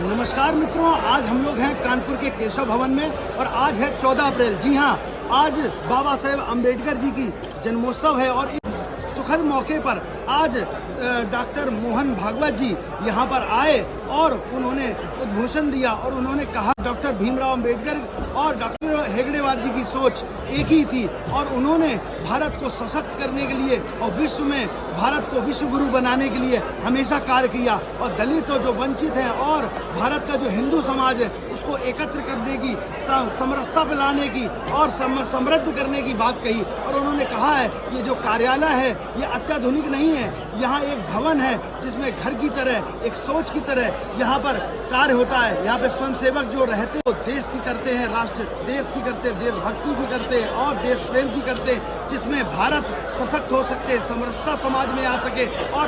नमस्कार मित्रों, आज हम लोग हैं कानपुर के केशव भवन में और आज है 14 अप्रैल। जी हाँ, आज बाबा साहेब अम्बेडकर जी की जन्मोत्सव है और इस सुखद मौके पर आज डॉक्टर मोहन भागवत जी यहाँ पर आए और उन्होंने उद्घोषण दिया और उन्होंने कहा डॉक्टर भीमराव अम्बेडकर और डॉक्टर हेगड़ेवार जी की सोच एक ही थी और उन्होंने भारत को सशक्त करने के लिए और विश्व में भारत को विश्व गुरु बनाने के लिए हमेशा कार्य किया और दलित जो वंचित हैं और भारत का जो हिंदू समाज है उसको एकत्र करने की, समरसता पे लाने की और समृद्ध करने की बात कही। और उन्होंने कहा है ये जो कार्यालय है ये अत्याधुनिक नहीं है, यहाँ एक भवन है जिसमें घर की तरह, एक सोच की तरह यहाँ पर कार्य होता है। यहाँ पे स्वयंसेवक जो रहते हैं वो देश की करते हैं, राष्ट्र देश की करते हैं, देशभक्ति की करते हैं और देश प्रेम की करते हैं, जिसमें भारत सशक्त हो सकते, समरसता समाज में आ सके और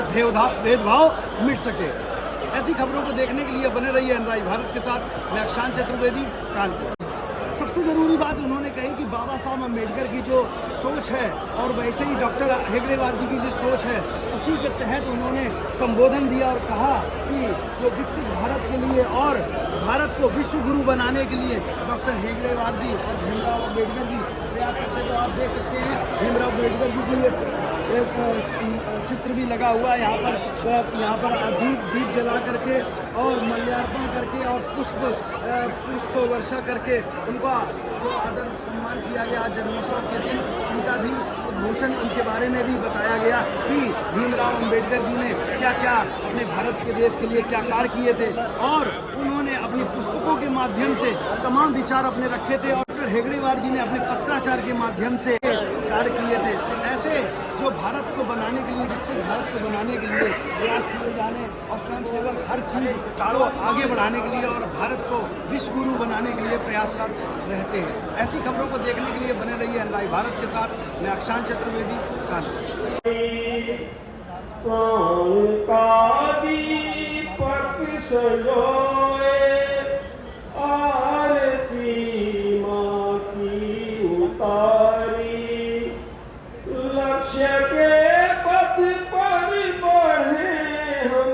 भेदभाव मिट सके। ऐसी खबरों को देखने के लिए बने रहिए अनराज भारत के साथ। मैं अक्षांश चतुर्वेदी, कानपुर। सबसे ज़रूरी बात उन्होंने कही कि बाबा साहब अम्बेडकर की जो सोच है और वैसे ही डॉक्टर हेगड़ेवार जी की जो सोच है उसी के तहत उन्होंने संबोधन दिया और कहा कि जो विकसित भारत के लिए और भारत को विश्व गुरु बनाने के लिए डॉक्टर हेगड़ेवार जी और भीमराव अम्बेडकर जी प्रयास करते हैं। तो आप देख सकते हैं भीमराव अम्बेडकर जी की एक चित्र भी लगा हुआ है यहाँ पर दीप जला करके और माल्यार्पण करके और पुष्प वर्षा करके उनका जो आदर सम्मान किया गया जन्मोत्सव के दिन, उनका भी उद्घोषण, उनके बारे में भी बताया गया कि भीमराव अम्बेडकर जी ने क्या क्या अपने भारत के देश के लिए क्या कार्य किए थे और उन्होंने अपनी पुस्तकों के माध्यम से तमाम विचार अपने रखे थे और डॉक्टर हेगड़ेवार जी ने अपने पत्राचार के माध्यम से कार्य किए थे। ऐसे जो भारत को बनाने के लिए, विकसित भारत को बनाने के लिए प्रयास किए जाने और स्वयंसेवक हर चीज़ को आगे बढ़ाने के लिए और भारत को विश्व गुरु बनाने के लिए प्रयासरत रहते हैं। ऐसी खबरों को देखने के लिए बने रहिए अनराज भारत के साथ। मैं अक्षांश चतुर्वेदी, कानपुर। लक्ष्य के पथ पर बढ़े हम,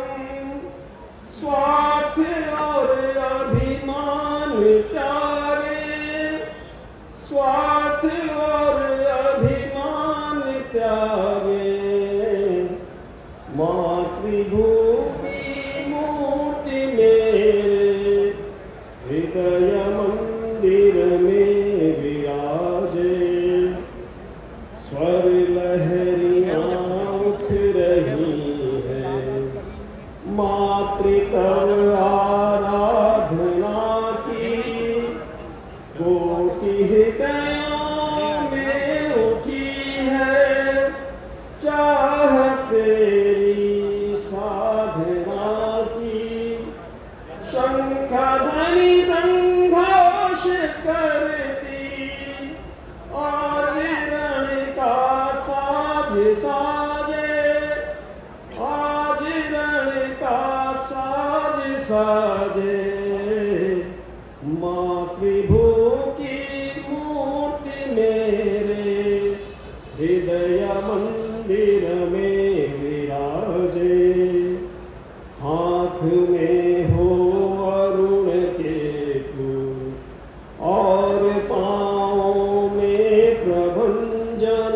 स्वार्थ और अभिमान त्यागे, स्वार्थ और अभिमान त्यागे, मातृभू की मूर्ति मेरे हृदय मंदिर में विराजे, स्वर लहरियां उठ रही है, मातृतव आराधना की कोटि हृदयों में उठी है, चाह तेरी साधना की, शंख ध्वनि संघोष करती साजे, आज रण का साज साजे, मातृभू की मूर्ति मेरे हृदय मंदिर में विराजे, हाथ में हो अरुण केतु और पाँव में प्रभंजन,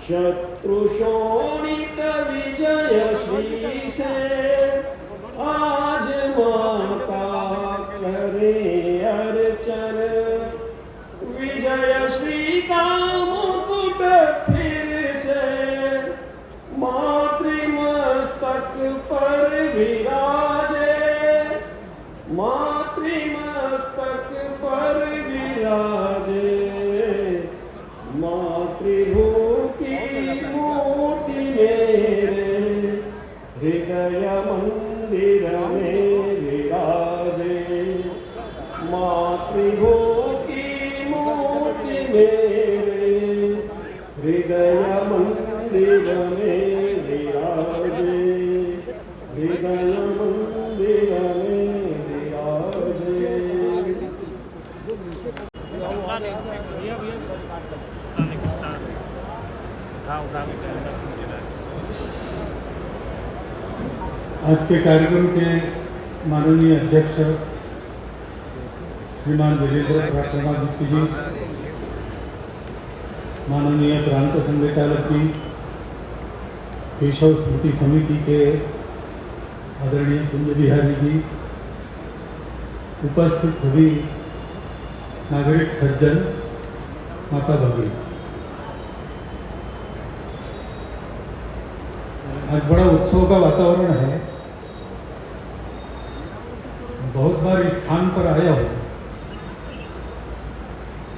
शत्रु शोणित विजय श्री से आज माता करे अर्चन, विजय श्री का मुकुट फिर से मातृमस्तक पर विराजे, मातृमस्तक पर विराजे, मातृभू की मूर्ति मेरे हृदय मंदिर में विराजे, मातृभू की मूर्ति मेरे हृदय मंदिर में विराजे, हृदय मंदिर में विराजे। आज के कार्यक्रम के माननीय अध्यक्ष श्रीमान वीरेंद्र प्रणव जी, माननीय प्रांत संघचालक जी, केशव स्मृति समिति के आदरणीय कुंज बिहारी जी, उपस्थित सभी नागरिक सज्जन, माता भगिनी, आज बड़ा उत्सव का वातावरण है। बहुत बार इस स्थान पर आया हूं,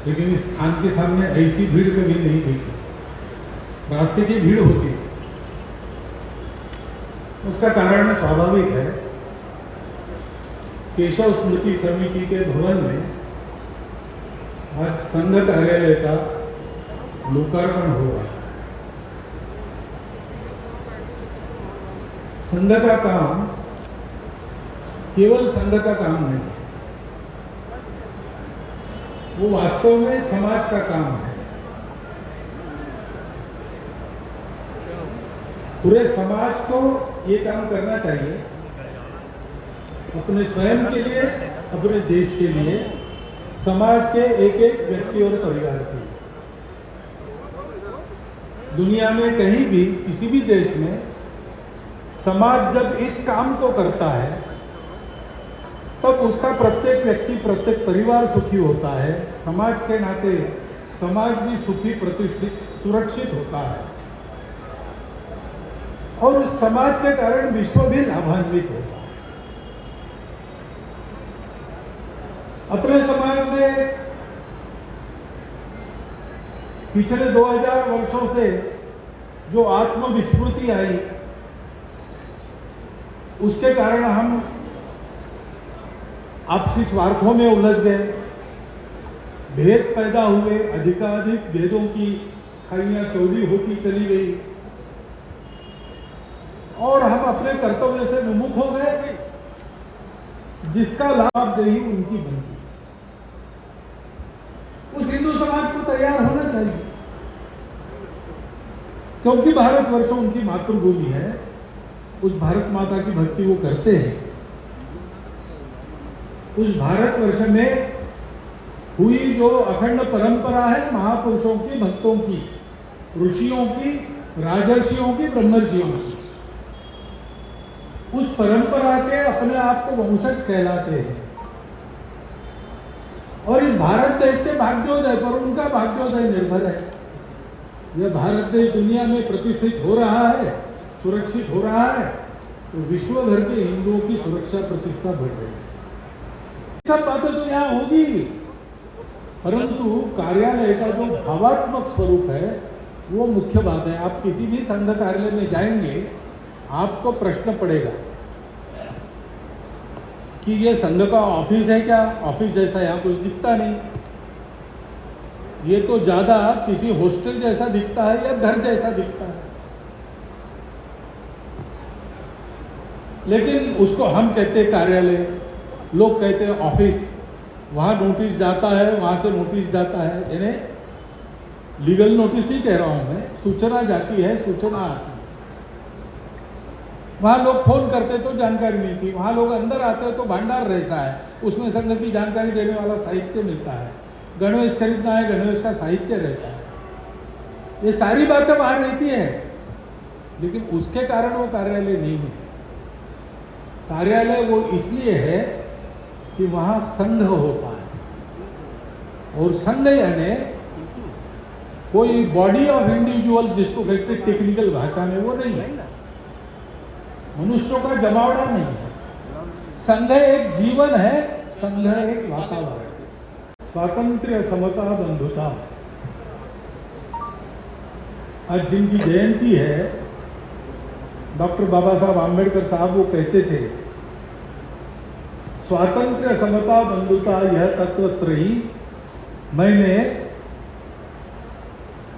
लेकिन इस स्थान के सामने ऐसी भीड़ कभी नहीं देखी। रास्ते की भीड़ होती है, उसका कारण स्वाभाविक है। केशव स्मृति समिति के भवन में आज संघ कार्यालय का लोकार्पण हो रहा है। संघ का काम केवल संघ का काम नहीं है, वो वास्तव में समाज का काम है। पूरे समाज को ये काम करना चाहिए, अपने स्वयं के लिए, अपने देश के लिए, समाज के एक एक व्यक्ति और परिवार के लिए। दुनिया में कहीं भी, किसी भी देश में समाज जब इस काम को करता है तब उसका प्रत्येक व्यक्ति, प्रत्येक परिवार सुखी होता है। समाज के नाते समाज भी सुखी, प्रतिष्ठित, सुरक्षित होता है और उस समाज के कारण विश्व भी लाभान्वित होता है। अपने समाज में पिछले 2000 वर्षों से जो आत्मविस्मृति आई, उसके कारण हम आपसी स्वार्थों में उलझ गए, भेद पैदा हुए, अधिकाधिक भेदों की खाइयां चौड़ी होती चली गई और हम अपने कर्तव्य से विमुख हो गए, जिसका लाभदेही उनकी बनती। उस हिंदू समाज को तैयार होना चाहिए, क्योंकि भारतवर्ष उनकी मातृभूमि है। उस भारत माता की भक्ति वो करते हैं। उस भारतवर्ष में हुई जो अखंड परंपरा है महापुरुषों की, भक्तों की, ऋषियों की, राजर्षियों की, ब्रह्मर्षियों की, उस परंपरा के अपने आप को वंशज कहलाते हैं। और इस भारत देश के भाग्योदय पर उनका भाग्योदय निर्भर है। यह भारत देश दुनिया में प्रतिष्ठित हो रहा है, सुरक्षित हो रहा है, तो विश्व भर के हिंदुओं की सुरक्षा प्रतिष्ठा बढ़ रही है। सब बातें तो यहाँ होगी, परंतु कार्यालय का जो भावात्मक स्वरूप है वो मुख्य बात है। आप किसी भी संघ कार्यालय में जाएंगे, आपको प्रश्न पड़ेगा कि ये संघ का ऑफिस है क्या? ऑफिस जैसा यहाँ कुछ दिखता नहीं, ये तो ज्यादा किसी हॉस्टल जैसा दिखता है या घर जैसा दिखता है। लेकिन उसको हम कहते हैं कार्यालय, लोग कहते हैं ऑफिस। वहां नोटिस जाता है, वहां से नोटिस जाता है, यानी लीगल नोटिस नहीं कह रहा हूं मैं, सूचना जाती है, सूचना आती है। वहां लोग फोन करते तो जानकारी मिलती, वहां लोग अंदर आते तो भंडार रहता है, उसमें संघ की जानकारी देने वाला साहित्य मिलता है। गणवेश खरीदना है, गणवेश का साहित्य रहता है। ये सारी बातें वहां रहती है, लेकिन उसके कारण वो कार्यालय नहीं है। कार्यालय वो इसलिए है कि वहां संघ होता है, और संघ यानी कोई बॉडी ऑफ इंडिविजुअल्स जिसको कहते हैं टेक्निकल भाषा में, वो नहीं है। मनुष्यों का जमावड़ा नहीं है। संघ एक जीवन है, संघ एक वातावरण। स्वातंत्र्य, समता, बंधुता, आज जिनकी जयंती है, डॉक्टर बाबा साहब आम्बेडकर साहब वो कहते थे, स्वातंत्र्य, समता, बंधुता यह तत्वत्रयी मैंने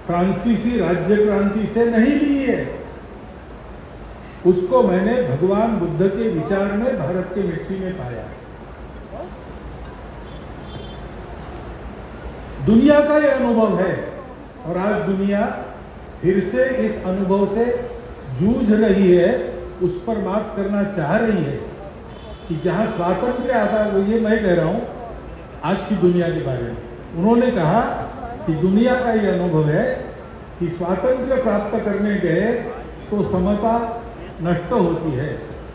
फ्रांसीसी राज्य क्रांति से नहीं ली है, उसको मैंने भगवान बुद्ध के विचार में भारत की मिट्टी में पाया। दुनिया का यह अनुभव है और आज दुनिया फिर से इस अनुभव से जूझ रही है, उस पर बात करना चाह रही है। कि जहाँ स्वातंत्र्य आता है, वो ये मैं कह रहा हूँ आज की दुनिया के बारे में, उन्होंने कहा कि दुनिया का ये अनुभव है कि स्वातंत्र्य प्राप्त करने गए तो समता नष्ट होती है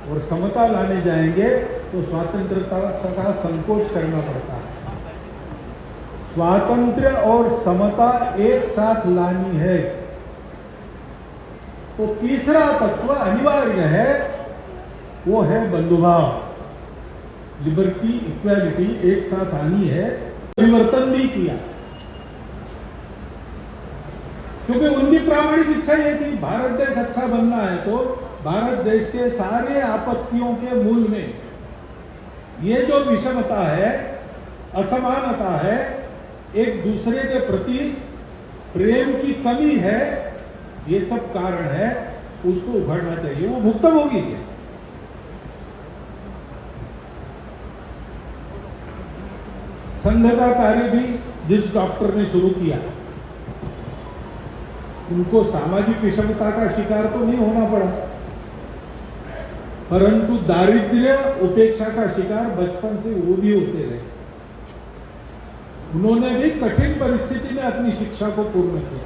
और समता लाने जाएंगे तो स्वतंत्रता का संकोच करना पड़ता है। स्वातंत्र्य और समता एक साथ लानी है तो तीसरा तत्व अनिवार्य है, वो है बंधुभाव, लिबर्टी, इक्वालिटी एक साथ आनी है। परिवर्तन भी किया क्योंकि उनकी प्रामाणिक इच्छा ये थी भारत देश अच्छा बनना है, तो भारत देश के सारे आपत्तियों के मूल में ये जो विषमता है, असमानता है, एक दूसरे के प्रति प्रेम की कमी है, ये सब कारण है, उसको उखाड़ना चाहिए। वो भुक्तभोगी है। संघ का कार्य भी जिस डॉक्टर ने शुरू किया, उनको सामाजिक विषमता का शिकार तो नहीं होना पड़ा, परंतु दारिद्र्य, उपेक्षा का शिकार बचपन से वो भी होते रहे। उन्होंने भी कठिन परिस्थिति में अपनी शिक्षा को पूर्ण किया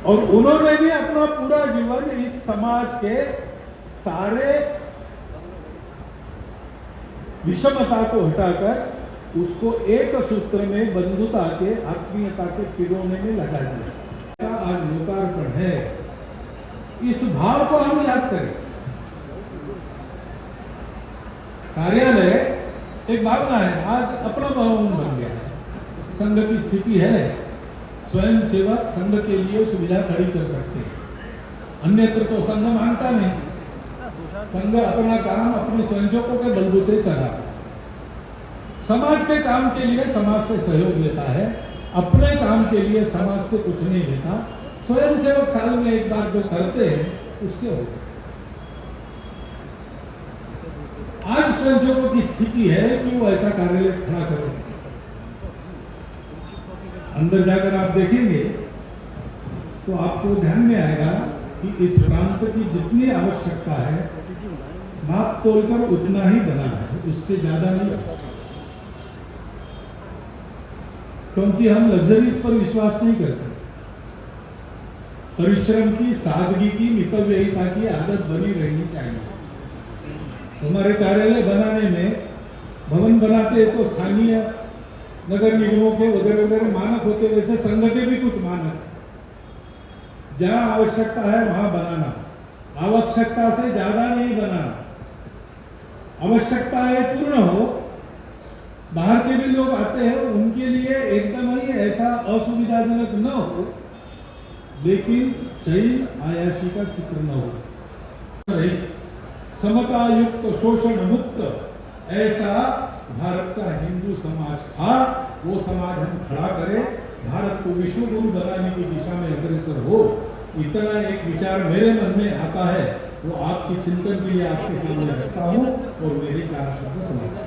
और उन्होंने भी अपना पूरा जीवन इस समाज के सारे विषमता को हटाकर उसको एक सूत्र में बंधुता के, आत्मीयता के पिरोने में लगा दिया। आज लोकार्पण है, इस भाव को हम याद करें। कार्यालय एक भावना है, आज अपना भवन बन गया है। संघ की स्थिति है, स्वयं सेवक संघ के लिए सुविधा खड़ी कर सकते हैं, अन्यत्र तो संघ मानता नहीं। संघ अपना काम अपने स्वयंसेवकों के बलबूते चलाता है, समाज के काम के लिए समाज से सहयोग लेता है, अपने काम के लिए समाज से कुछ नहीं लेता। स्वयं सेवक साल में एक बार जो करते हैं उससे होता है। आज स्वयंसेवकों की स्थिति है कि वो ऐसा कार्यालय खड़ा करें। अंदर जाकर आप देखेंगे तो आपको ध्यान में आएगा कि इस प्रांत की जितनी आवश्यकता है माप तोलकर उतना ही बना है, उससे ज्यादा नहीं बना, क्योंकि हम लग्जरीज पर विश्वास नहीं करते। परिश्रम की, सादगी की, मितव्ययिता की आदत बनी रहनी चाहिए। हमारे कार्यालय बनाने में, भवन बनाते तो स्थानीय नगर निगमों के वगैरह वगैरह मानक होते, वैसे संघ के भी कुछ मानक, जहां आवश्यकता है वहां बनाना, आवश्यकता से ज्यादा नहीं बनाना। आवश्यकताएं पूर्ण हो, बाहर के भी लोग आते हैं, उनके लिए एकदम ही ऐसा असुविधाजनक न हो, लेकिन चैन आयाशी का चित्र न हो। समता युक्त, शोषण मुक्त ऐसा भारत का हिंदू समाज था, वो समाज हम खड़ा करें, भारत को विश्व गुरु बनाने की दिशा में अग्रसर हो। इतना एक विचार मेरे मन में आता है, वो आपके चिंतन के लिए आपके सामने रखता हूं और मेरी 4 शब्द समाप्त।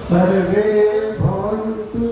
सर्वे भवन्तु